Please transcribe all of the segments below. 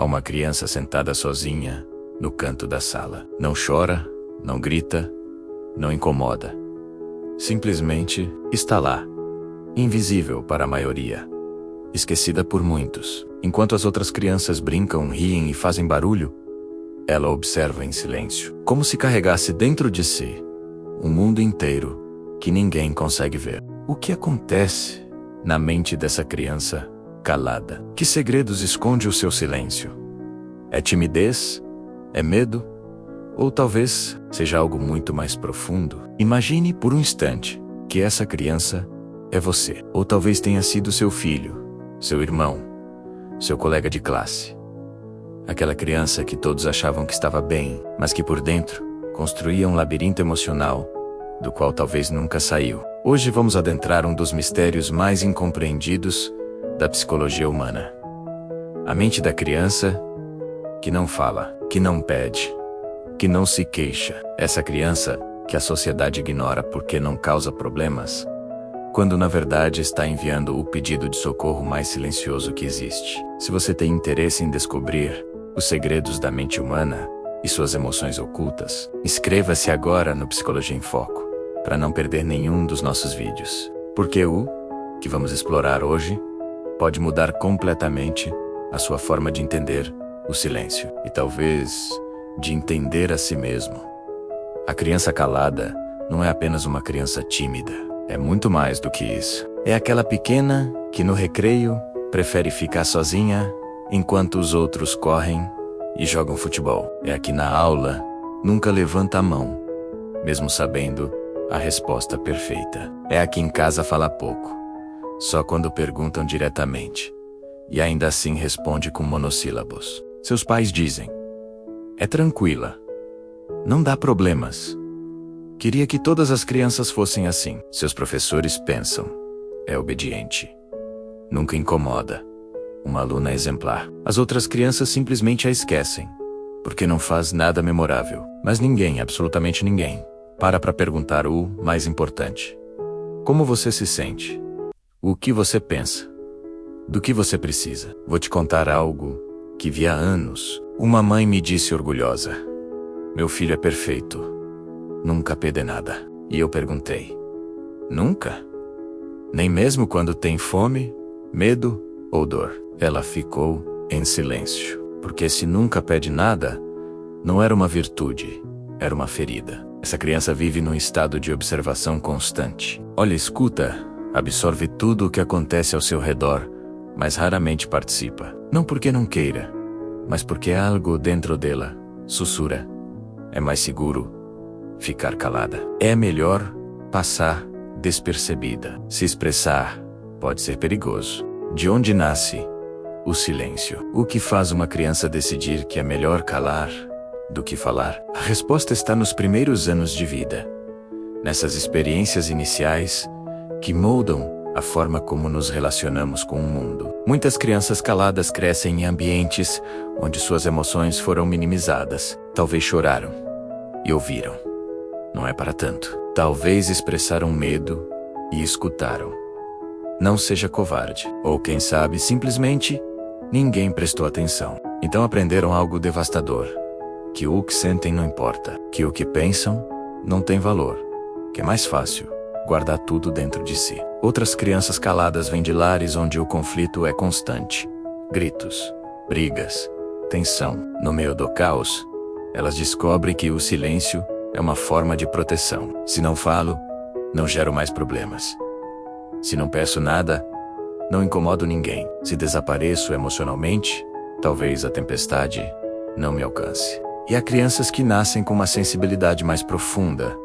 a uma criança sentada sozinha no canto da sala. Não chora, não grita, não incomoda. Simplesmente está lá, invisível para a maioria, esquecida por muitos. Enquanto as outras crianças brincam, riem e fazem barulho, ela observa em silêncio, como se carregasse dentro de si um mundo inteiro que ninguém consegue ver. O que acontece na mente dessa criança calada? Que segredos esconde o seu silêncio? É timidez? É medo? Ou talvez seja algo muito mais profundo? Imagine por um instante que essa criança é você. Ou talvez tenha sido seu filho, seu irmão, seu colega de classe. Aquela criança que todos achavam que estava bem, mas que por dentro construía um labirinto emocional do qual talvez nunca saiu. Hoje vamos adentrar um dos mistérios mais incompreendidos da psicologia humana. A mente da criança que não fala, que não pede, que não se queixa. Essa criança que a sociedade ignora porque não causa problemas, quando na verdade está enviando o pedido de socorro mais silencioso que existe. Se você tem interesse em descobrir os segredos da mente humana e suas emoções ocultas, inscreva-se agora no Psicologia em Foco, para não perder nenhum dos nossos vídeos. Porque o que vamos explorar hoje pode mudar completamente a sua forma de entender o silêncio e talvez de entender a si mesmo. A criança calada não é apenas uma criança tímida, é muito mais do que isso. É aquela pequena que no recreio prefere ficar sozinha enquanto os outros correm e jogam futebol. É a que na aula nunca levanta a mão, mesmo sabendo a resposta perfeita. É a que em casa fala pouco, só quando perguntam diretamente, e ainda assim responde com monossílabos. Seus pais dizem: é tranquila, não dá problemas. Queria que todas as crianças fossem assim. Seus professores pensam: é obediente, nunca incomoda, uma aluna exemplar. As outras crianças simplesmente a esquecem, porque não faz nada memorável. Mas ninguém, absolutamente ninguém, para perguntar o mais importante: como você se sente? O que você pensa? Do que você precisa? Vou te contar algo que vi há anos. Uma mãe me disse orgulhosa: meu filho é perfeito, nunca pede nada. E eu perguntei: nunca? Nem mesmo quando tem fome, medo ou dor? Ela ficou em silêncio, porque se nunca pede nada, não era uma virtude, era uma ferida. Essa criança vive num estado de observação constante. Olha, escuta, absorve tudo o que acontece ao seu redor, mas raramente participa. Não porque não queira, mas porque algo dentro dela sussurra: é mais seguro ficar calada. É melhor passar despercebida. Se expressar pode ser perigoso. De onde nasce o silêncio? O que faz uma criança decidir que é melhor calar do que falar? A resposta está nos primeiros anos de vida, nessas experiências iniciais que moldam a forma como nos relacionamos com o mundo. Muitas crianças caladas crescem em ambientes onde suas emoções foram minimizadas. Talvez choraram e ouviram. Não é para tanto. Talvez expressaram medo e escutaram. Não seja covarde. Ou quem sabe, simplesmente, ninguém prestou atenção. Então aprenderam algo devastador: que o que sentem não importa, que o que pensam não tem valor, que é mais fácil guardar tudo dentro de si. Outras crianças caladas vêm de lares onde o conflito é constante. Gritos, brigas, tensão. No meio do caos, elas descobrem que o silêncio é uma forma de proteção. Se não falo, não gero mais problemas. Se não peço nada, não incomodo ninguém. Se desapareço emocionalmente, talvez a tempestade não me alcance. E há crianças que nascem com uma sensibilidade mais profunda,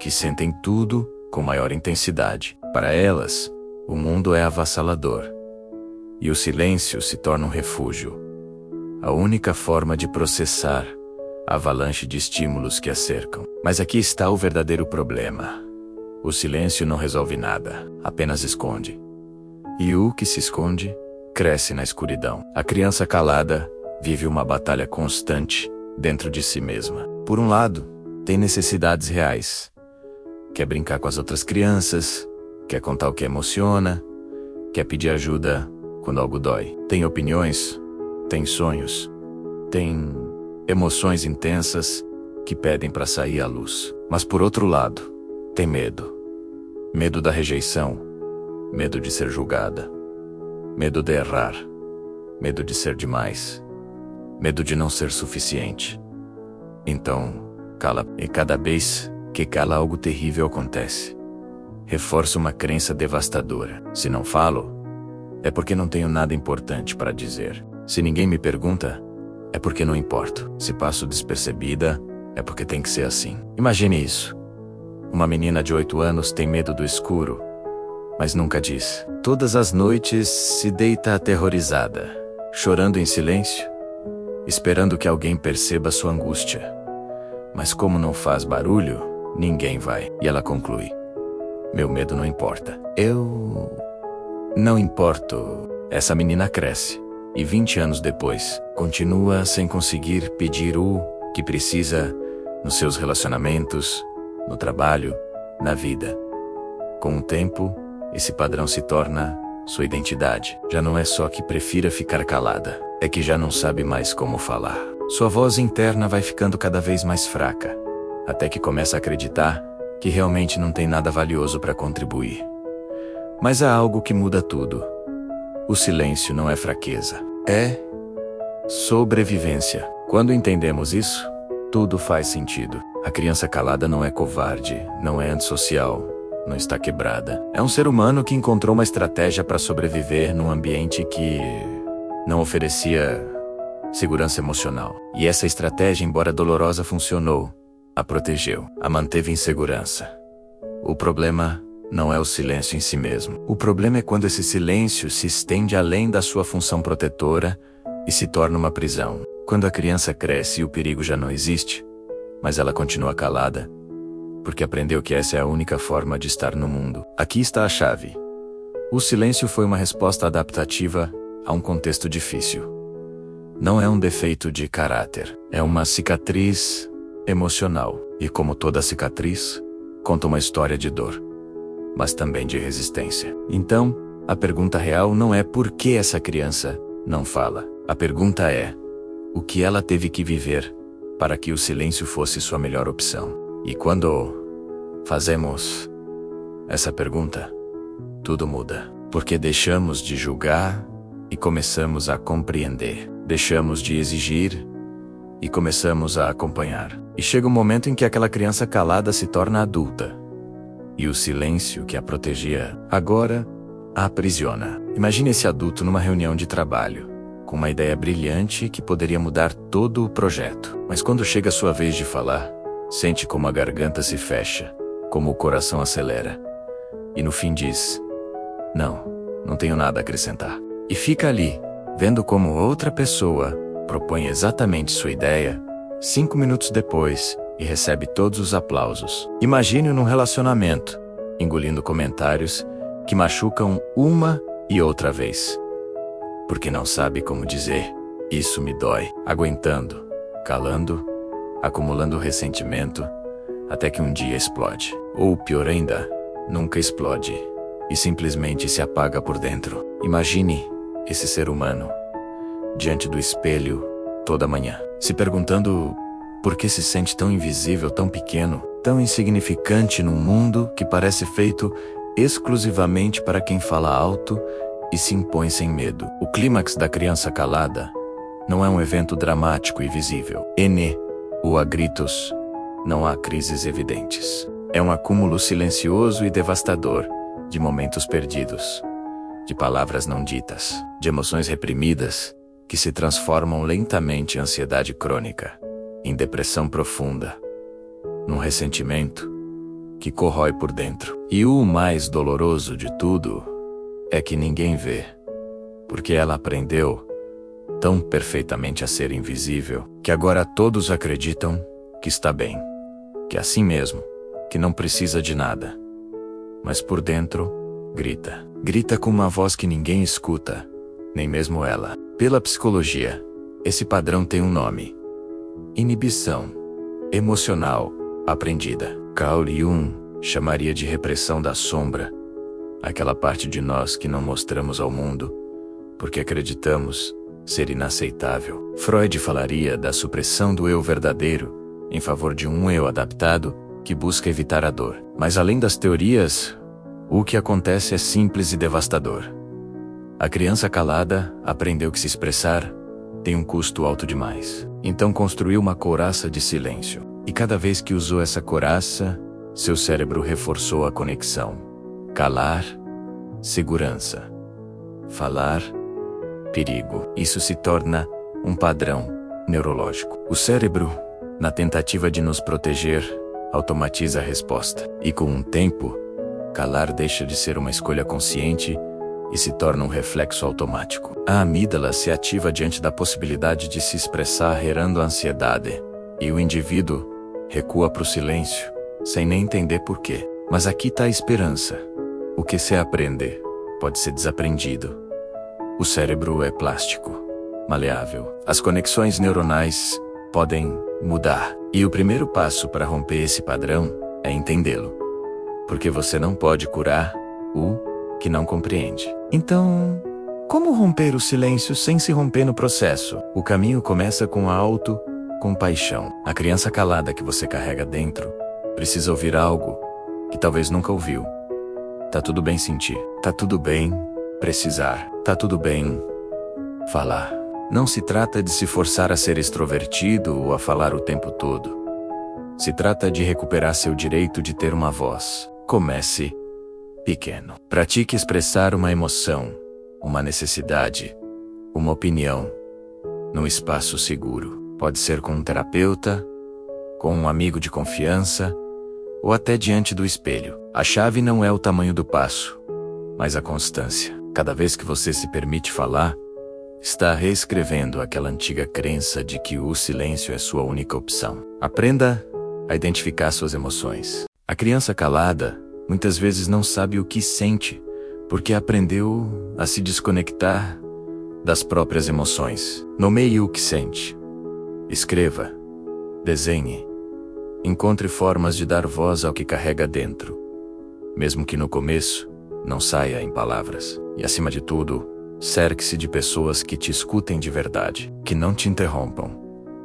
que sentem tudo com maior intensidade. Para elas, o mundo é avassalador, e o silêncio se torna um refúgio, a única forma de processar a avalanche de estímulos que a cercam. Mas aqui está o verdadeiro problema: o silêncio não resolve nada, apenas esconde. E o que se esconde cresce na escuridão. A criança calada vive uma batalha constante dentro de si mesma. Por um lado, tem necessidades reais. Quer brincar com as outras crianças, quer contar o que emociona, quer pedir ajuda quando algo dói. Tem opiniões, tem sonhos, tem emoções intensas que pedem para sair à luz. Mas por outro lado, tem medo. Medo da rejeição, medo de ser julgada, medo de errar, medo de ser demais, medo de não ser suficiente. Então, cala, e cada vez que cala algo terrível acontece. Reforça uma crença devastadora. Se não falo, é porque não tenho nada importante para dizer. Se ninguém me pergunta, é porque não importo. Se passo despercebida, é porque tem que ser assim. Imagine isso. Uma menina de 8 anos tem medo do escuro, mas nunca diz. Todas as noites se deita aterrorizada, chorando em silêncio, esperando que alguém perceba sua angústia. Mas como não faz barulho, ninguém vai. E ela conclui: meu medo não importa. Eu não importo. Essa menina cresce, e 20 anos depois, continua sem conseguir pedir o que precisa nos seus relacionamentos, no trabalho, na vida. Com o tempo, esse padrão se torna sua identidade. Já não é só que prefira ficar calada, é que já não sabe mais como falar. Sua voz interna vai ficando cada vez mais fraca, até que começa a acreditar que realmente não tem nada valioso para contribuir. Mas há algo que muda tudo. O silêncio não é fraqueza, é sobrevivência. Quando entendemos isso, tudo faz sentido. A criança calada não é covarde, não é antissocial, não está quebrada. É um ser humano que encontrou uma estratégia para sobreviver num ambiente que não oferecia segurança emocional. E essa estratégia, embora dolorosa, funcionou. A protegeu, a manteve em segurança. O problema não é o silêncio em si mesmo. O problema é quando esse silêncio se estende além da sua função protetora e se torna uma prisão. Quando a criança cresce e o perigo já não existe, mas ela continua calada, porque aprendeu que essa é a única forma de estar no mundo. Aqui está a chave. O silêncio foi uma resposta adaptativa a um contexto difícil. Não é um defeito de caráter, é uma cicatriz emocional. E como toda cicatriz, conta uma história de dor, mas também de resistência. Então, a pergunta real não é por que essa criança não fala. A pergunta é: o que ela teve que viver para que o silêncio fosse sua melhor opção? E quando fazemos essa pergunta, tudo muda. Porque deixamos de julgar e começamos a compreender. Deixamos de exigir e começamos a acompanhar. E chega um momento em que aquela criança calada se torna adulta. E o silêncio que a protegia agora a aprisiona. Imagine esse adulto numa reunião de trabalho, com uma ideia brilhante que poderia mudar todo o projeto. Mas quando chega a sua vez de falar, sente como a garganta se fecha, como o coração acelera. E no fim diz: não tenho nada a acrescentar. E fica ali, vendo como outra pessoa propõe exatamente sua ideia, 5 minutos depois, e recebe todos os aplausos. Imagine-o num relacionamento, engolindo comentários que machucam uma e outra vez. Porque não sabe como dizer: isso me dói. Aguentando, calando, acumulando ressentimento, até que um dia explode. Ou pior ainda, nunca explode, e simplesmente se apaga por dentro. Imagine esse ser humano diante do espelho toda manhã, se perguntando por que se sente tão invisível, tão pequeno, tão insignificante num mundo que parece feito exclusivamente para quem fala alto e se impõe sem medo. O clímax da criança calada não é um evento dramático e visível. Ou a gritos, não há crises evidentes. É um acúmulo silencioso e devastador de momentos perdidos, de palavras não ditas, de emoções reprimidas que se transformam lentamente em ansiedade crônica, em depressão profunda, num ressentimento que corrói por dentro. E o mais doloroso de tudo é que ninguém vê, porque ela aprendeu tão perfeitamente a ser invisível, que agora todos acreditam que está bem, que é assim mesmo, que não precisa de nada. Mas por dentro, grita com uma voz que ninguém escuta, nem mesmo ela. Pela psicologia, esse padrão tem um nome: inibição emocional aprendida. Carl Jung chamaria de repressão da sombra, aquela parte de nós que não mostramos ao mundo, porque acreditamos ser inaceitável. Freud falaria da supressão do eu verdadeiro em favor de um eu adaptado que busca evitar a dor. Mas além das teorias, o que acontece é simples e devastador. A criança calada aprendeu que se expressar tem um custo alto demais. Então construiu uma couraça de silêncio. E cada vez que usou essa couraça, seu cérebro reforçou a conexão. Calar, segurança. Falar, perigo. Isso se torna um padrão neurológico. O cérebro, na tentativa de nos proteger, automatiza a resposta. E com o tempo, calar deixa de ser uma escolha consciente e se torna um reflexo automático. A amígdala se ativa diante da possibilidade de se expressar, gerando ansiedade. E o indivíduo recua para o silêncio, sem nem entender por quê. Mas aqui está a esperança. O que se aprende pode ser desaprendido. O cérebro é plástico, maleável. As conexões neuronais podem mudar. E o primeiro passo para romper esse padrão é entendê-lo. Porque você não pode curar o que não compreende. Então, como romper o silêncio sem se romper no processo? O caminho começa com a autocompaixão. A criança calada que você carrega dentro precisa ouvir algo que talvez nunca ouviu. Tá tudo bem sentir. Tá tudo bem precisar. Tá tudo bem falar. Não se trata de se forçar a ser extrovertido ou a falar o tempo todo. Se trata de recuperar seu direito de ter uma voz. Comece pequeno. Pratique expressar uma emoção, uma necessidade, uma opinião, num espaço seguro. Pode ser com um terapeuta, com um amigo de confiança, ou até diante do espelho. A chave não é o tamanho do passo, mas a constância. Cada vez que você se permite falar, está reescrevendo aquela antiga crença de que o silêncio é sua única opção. Aprenda a identificar suas emoções. A criança calada muitas vezes não sabe o que sente, porque aprendeu a se desconectar das próprias emoções. Nomeie o que sente. Escreva. Desenhe. Encontre formas de dar voz ao que carrega dentro. Mesmo que no começo não saia em palavras. E acima de tudo, cerque-se de pessoas que te escutem de verdade, que não te interrompam,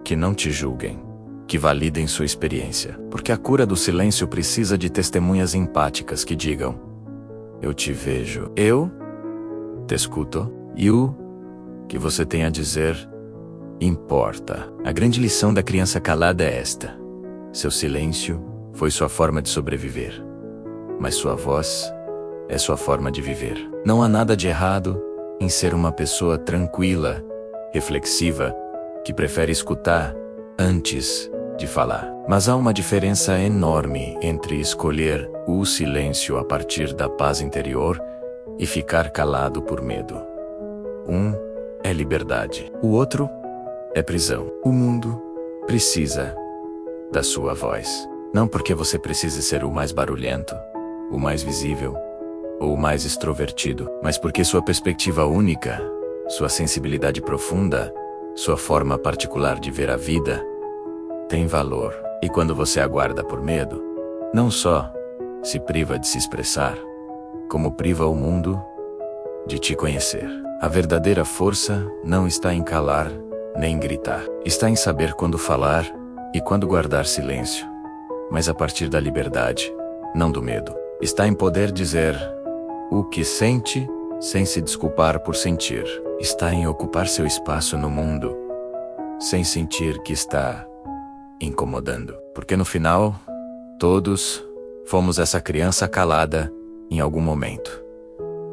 que não te julguem, que validem sua experiência. Porque a cura do silêncio precisa de testemunhas empáticas que digam: eu te vejo, eu te escuto, e o que você tem a dizer importa. A grande lição da criança calada é esta: seu silêncio foi sua forma de sobreviver, mas sua voz é sua forma de viver. Não há nada de errado em ser uma pessoa tranquila, reflexiva, que prefere escutar antes de falar. Mas há uma diferença enorme entre escolher o silêncio a partir da paz interior e ficar calado por medo. Um é liberdade, o outro é prisão. O mundo precisa da sua voz. Não porque você precise ser o mais barulhento, o mais visível ou o mais extrovertido, mas porque sua perspectiva única, sua sensibilidade profunda, sua forma particular de ver a vida tem valor. E quando você aguarda por medo, não só se priva de se expressar, como priva o mundo de te conhecer. A verdadeira força não está em calar nem gritar. Está em saber quando falar e quando guardar silêncio. Mas a partir da liberdade, não do medo. Está em poder dizer o que sente sem se desculpar por sentir. Está em ocupar seu espaço no mundo sem sentir que está incomodando. Porque no final, todos fomos essa criança calada em algum momento.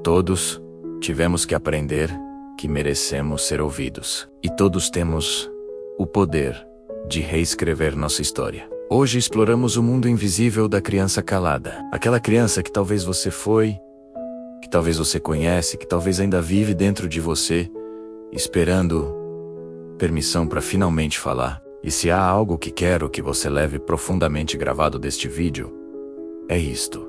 Todos tivemos que aprender que merecemos ser ouvidos. E todos temos o poder de reescrever nossa história. Hoje exploramos o mundo invisível da criança calada. Aquela criança que talvez você foi, que talvez você conhece, que talvez ainda vive dentro de você, esperando permissão para finalmente falar. E se há algo que quero que você leve profundamente gravado deste vídeo, é isto: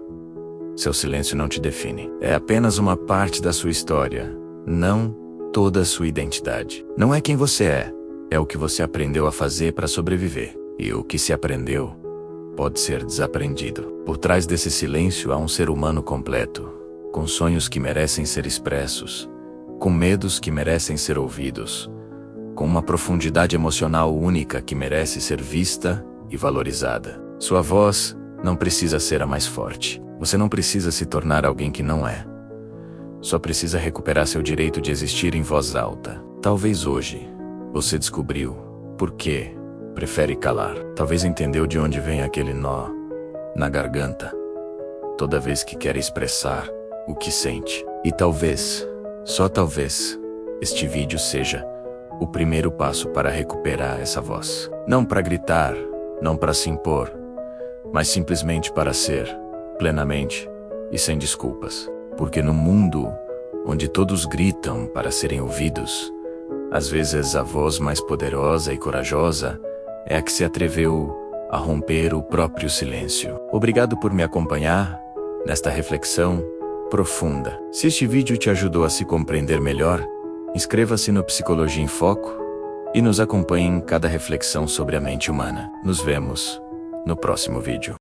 seu silêncio não te define. É apenas uma parte da sua história, não toda a sua identidade. Não é quem você é o que você aprendeu a fazer para sobreviver. E o que se aprendeu pode ser desaprendido. Por trás desse silêncio há um ser humano completo, com sonhos que merecem ser expressos, com medos que merecem ser ouvidos, com uma profundidade emocional única que merece ser vista e valorizada. Sua voz não precisa ser a mais forte. Você não precisa se tornar alguém que não é. Só precisa recuperar seu direito de existir em voz alta. Talvez hoje você descobriu por que prefere calar. Talvez entendeu de onde vem aquele nó na garganta toda vez que quer expressar o que sente. E talvez, só talvez, este vídeo seja o primeiro passo para recuperar essa voz. Não para gritar, não para se impor, mas simplesmente para ser, plenamente e sem desculpas. Porque no mundo onde todos gritam para serem ouvidos, às vezes a voz mais poderosa e corajosa é a que se atreveu a romper o próprio silêncio. Obrigado por me acompanhar nesta reflexão profunda. Se este vídeo te ajudou a se compreender melhor, inscreva-se no Psicologia em Foco e nos acompanhe em cada reflexão sobre a mente humana. Nos vemos no próximo vídeo.